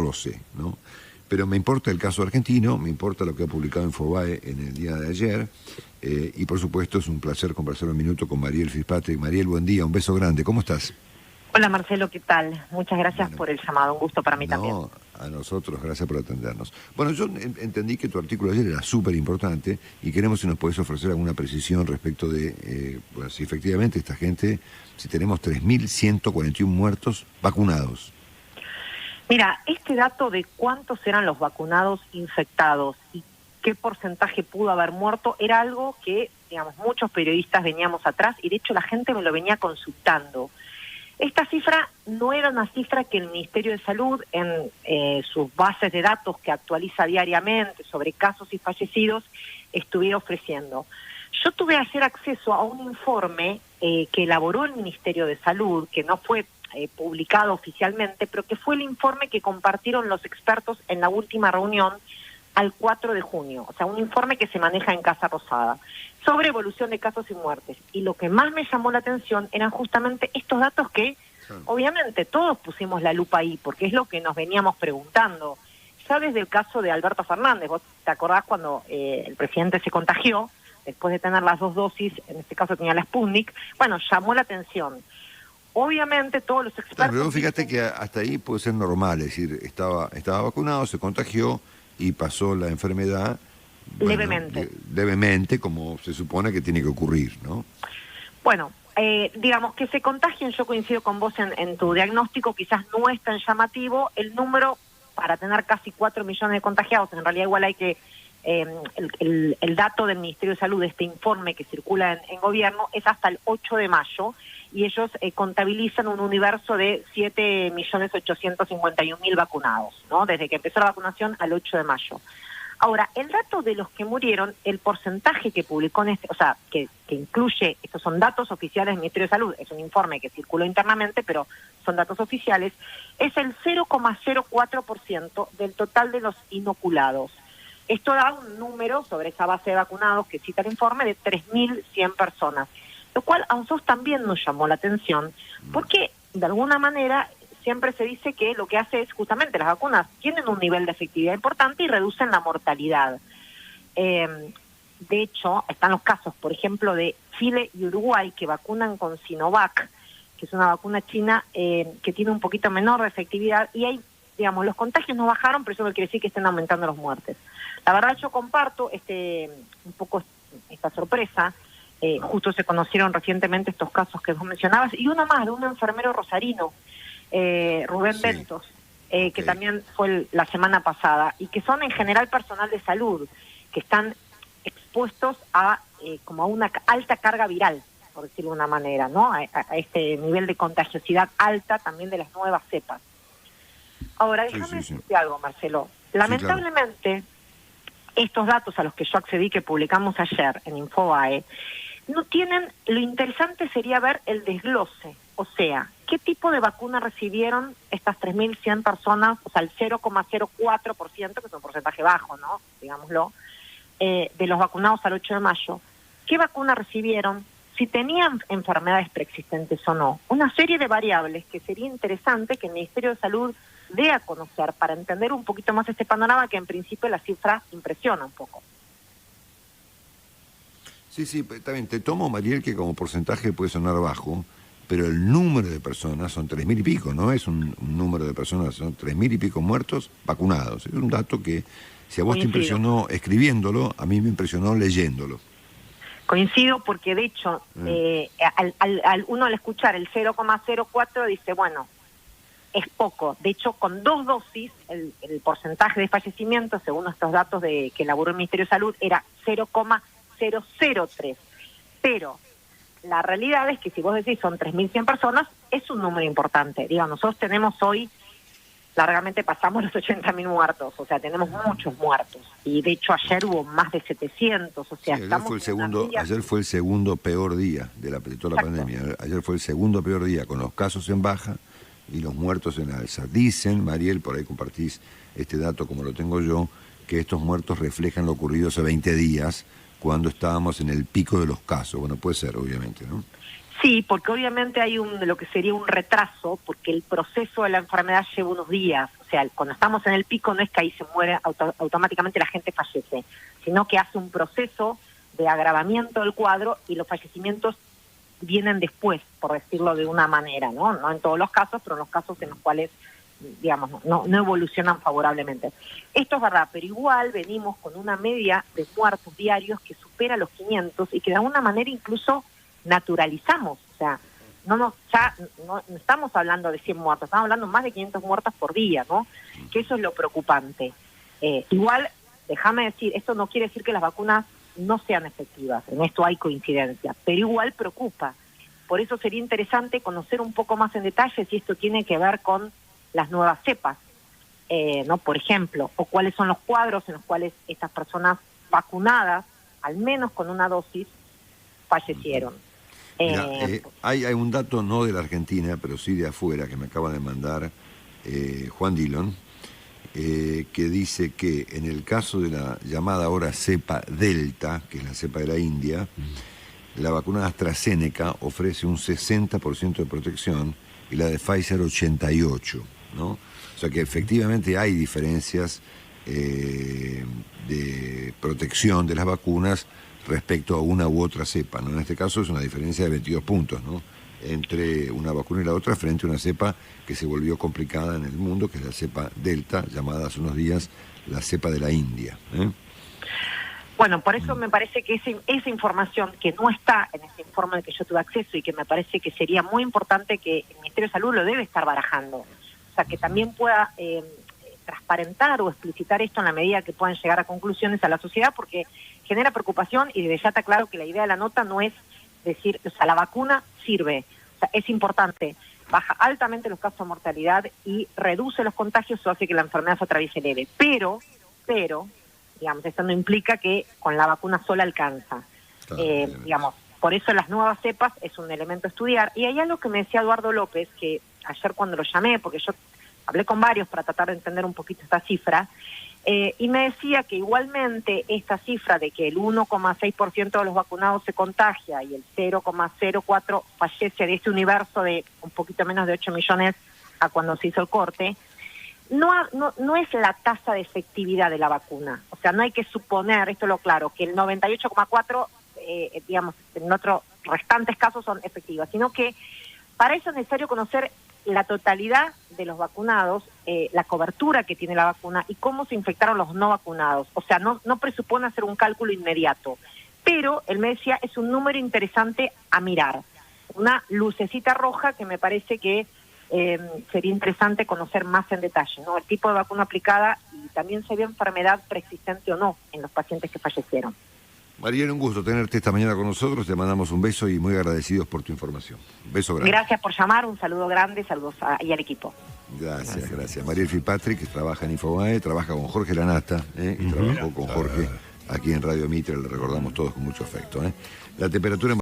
lo sé, ¿no? Pero me importa el caso argentino, me importa lo que ha publicado Infobae en el día de ayer, y por supuesto es un placer conversar un minuto con Mariel Fitzpatrick. Mariel, buen día, un beso grande, ¿cómo estás? Hola Marcelo, ¿qué tal? Muchas gracias Bueno, por el llamado, un gusto para mí también. no, a nosotros, gracias por atendernos. Bueno, yo entendí que tu artículo ayer era súper importante y queremos si nos podés ofrecer alguna precisión respecto de, pues, si efectivamente esta gente, si tenemos 3.141 muertos vacunados. Mira, este dato de cuántos eran los vacunados infectados y qué porcentaje pudo haber muerto era algo que, digamos, muchos periodistas veníamos atrás y de hecho la gente me lo venía consultando. Esta cifra no era una cifra que el Ministerio de Salud en sus bases de datos que actualiza diariamente sobre casos y fallecidos estuviera ofreciendo. Yo tuve ayer acceso a un informe que elaboró el Ministerio de Salud, que no fue publicado oficialmente, pero que fue el informe que compartieron los expertos en la última reunión al 4 de junio, o sea, un informe que se maneja en Casa Rosada, sobre evolución de casos y muertes. Y lo que más me llamó la atención eran justamente estos datos que, obviamente, todos pusimos la lupa ahí, porque es lo que nos veníamos preguntando. Ya desde el caso de Alberto Fernández, vos te acordás cuando el presidente se contagió, después de tener las 2 dosis, en este caso tenía la Sputnik, bueno, llamó la atención. Obviamente todos los expertos... Pero fíjate que hasta ahí puede ser normal, es decir, estaba vacunado, se contagió y pasó la enfermedad... Bueno, levemente, como se supone que tiene que ocurrir, ¿no? Bueno, digamos que se contagien, yo coincido con vos en tu diagnóstico, quizás no es tan llamativo. El número, para tener casi 4 millones de contagiados, en realidad igual hay que... el dato del Ministerio de Salud, este informe que circula en gobierno, es hasta el 8 de mayo, y ellos contabilizan un universo de 7.851.000 vacunados, ¿no? Desde que empezó la vacunación al 8 de mayo. Ahora, el dato de los que murieron, el porcentaje que publicó o sea, que incluye, estos son datos oficiales del Ministerio de Salud, es un informe que circuló internamente, pero son datos oficiales, es el 0,04% del total de los inoculados. Esto da un número sobre esa base de vacunados que cita el informe de 3.100 personas, lo cual a nosotros también nos llamó la atención, porque de alguna manera siempre se dice que lo que hace es justamente las vacunas tienen un nivel de efectividad importante y reducen la mortalidad. De hecho, están los casos, por ejemplo, de Chile y Uruguay que vacunan con Sinovac, que es una vacuna china que tiene un poquito menor de efectividad y hay, digamos, los contagios no bajaron, pero eso no quiere decir que estén aumentando las muertes. La verdad yo comparto un poco esta sorpresa. Justo se conocieron recientemente estos casos que vos mencionabas, y uno más de un enfermero rosarino, Rubén Ventos, que también fue la semana pasada, y que son en general personal de salud, que están expuestos a como a una alta carga viral, por decirlo de una manera, ¿no? A este nivel de contagiosidad alta también de las nuevas cepas. Ahora, déjame decirte algo, Marcelo. Lamentablemente, estos datos a los que yo accedí, que publicamos ayer en Infobae, no tienen, lo interesante sería ver el desglose, o sea, qué tipo de vacuna recibieron estas 3.100 personas, o sea, el 0,04%, que es un porcentaje bajo, ¿no? Digámoslo, de los vacunados al 8 de mayo. ¿Qué vacuna recibieron? Si tenían enfermedades preexistentes o no. Una serie de variables que sería interesante que el Ministerio de Salud dé a conocer para entender un poquito más este panorama, que en principio la cifra impresiona un poco. Sí, también te tomo, Mariel, que como porcentaje puede sonar bajo, pero el número de personas son 3.000 y pico, no es un número de personas, son 3.000 y pico muertos vacunados. Es un dato que, si a vos te impresionó escribiéndolo, a mí me impresionó leyéndolo. Coincido porque, de hecho, uno al escuchar el 0,04 dice, bueno, es poco. De hecho, con 2 dosis, el porcentaje de fallecimiento, según estos datos que elaboró el Ministerio de Salud, era 0,003. Pero la realidad es que si vos decís son 3.100 personas, es un número importante. Digo, nosotros tenemos hoy, largamente pasamos los 80.000 muertos, o sea, tenemos muchos muertos. Y de hecho ayer hubo más de 700, o sea, sí, ayer fue el segundo peor día de toda la pandemia. Ayer fue el segundo peor día, con los casos en baja y los muertos en alza. Dicen, Mariel, por ahí compartís este dato como lo tengo yo, que estos muertos reflejan lo ocurrido hace 20 días, cuando estábamos en el pico de los casos. Bueno, puede ser, obviamente, ¿no? Sí, porque obviamente hay lo que sería un retraso, porque el proceso de la enfermedad lleva unos días. O sea, cuando estamos en el pico no es que ahí se muere, automáticamente la gente fallece, sino que hace un proceso de agravamiento del cuadro y los fallecimientos vienen después, por decirlo de una manera, ¿no? No en todos los casos, pero en los casos en los cuales, digamos, no evolucionan favorablemente. Esto es verdad, pero igual venimos con una media de muertos diarios que supera los 500 y que de alguna manera incluso naturalizamos. O sea, no estamos hablando de 100 muertos, estamos hablando más de 500 muertos por día, ¿no? Que eso es lo preocupante. Igual, déjame decir, esto no quiere decir que las vacunas no sean efectivas, en esto hay coincidencia, pero igual preocupa. Por eso sería interesante conocer un poco más en detalle si esto tiene que ver con las nuevas cepas, ¿no? Por ejemplo, o cuáles son los cuadros en los cuales estas personas vacunadas, al menos con una dosis, fallecieron. Mira, hay un dato no de la Argentina, pero sí de afuera, que me acaba de mandar Juan Dillon, que dice que en el caso de la llamada ahora cepa Delta, que es la cepa de la India, la vacuna AstraZeneca ofrece un 60% de protección y la de Pfizer 88%, ¿no? O sea que efectivamente hay diferencias de protección de las vacunas respecto a una u otra cepa, ¿no? En este caso es una diferencia de 22 puntos, ¿no? Entre una vacuna y la otra frente a una cepa que se volvió complicada en el mundo, que es la cepa Delta, llamada hace unos días la cepa de la India. Bueno, por eso me parece que esa información que no está en ese informe al que yo tuve acceso y que me parece que sería muy importante que el Ministerio de Salud lo debe estar barajando. O sea, que también pueda transparentar o explicitar esto en la medida que puedan llegar a conclusiones a la sociedad, porque genera preocupación y desde ya está claro que la idea de la nota no es decir, o sea, la vacuna sirve, o sea, es importante, baja altamente los casos de mortalidad y reduce los contagios o hace que la enfermedad se atraviese leve, pero, digamos, esto no implica que con la vacuna sola alcanza. Digamos, por eso las nuevas cepas es un elemento a estudiar. Y hay algo que me decía Eduardo López, que ayer cuando lo llamé, porque yo hablé con varios para tratar de entender un poquito esta cifra, y me decía que igualmente esta cifra de que el 1,6% de los vacunados se contagia y el 0,04% fallece de ese universo de un poquito menos de 8 millones a cuando se hizo el corte, no es la tasa de efectividad de la vacuna. O sea, no hay que suponer, esto lo claro, que el 98,4%, digamos, en otros restantes casos son efectivas, sino que para eso es necesario conocer la totalidad de los vacunados, la cobertura que tiene la vacuna y cómo se infectaron los no vacunados. O sea, no presupone hacer un cálculo inmediato, pero él me decía, es un número interesante a mirar. Una lucecita roja que me parece que sería interesante conocer más en detalle, ¿no? El tipo de vacuna aplicada y también si había enfermedad preexistente o no en los pacientes que fallecieron. Mariela, un gusto tenerte esta mañana con nosotros, te mandamos un beso y muy agradecidos por tu información. Un beso grande. Gracias por llamar, un saludo grande, saludos y al equipo. Gracias. Mariel Fitzpatrick, que trabaja en Infobae, trabaja con Jorge Lanasta, y trabajó con Jorge aquí en Radio Mitre, le recordamos todos con mucho afecto. La temperatura en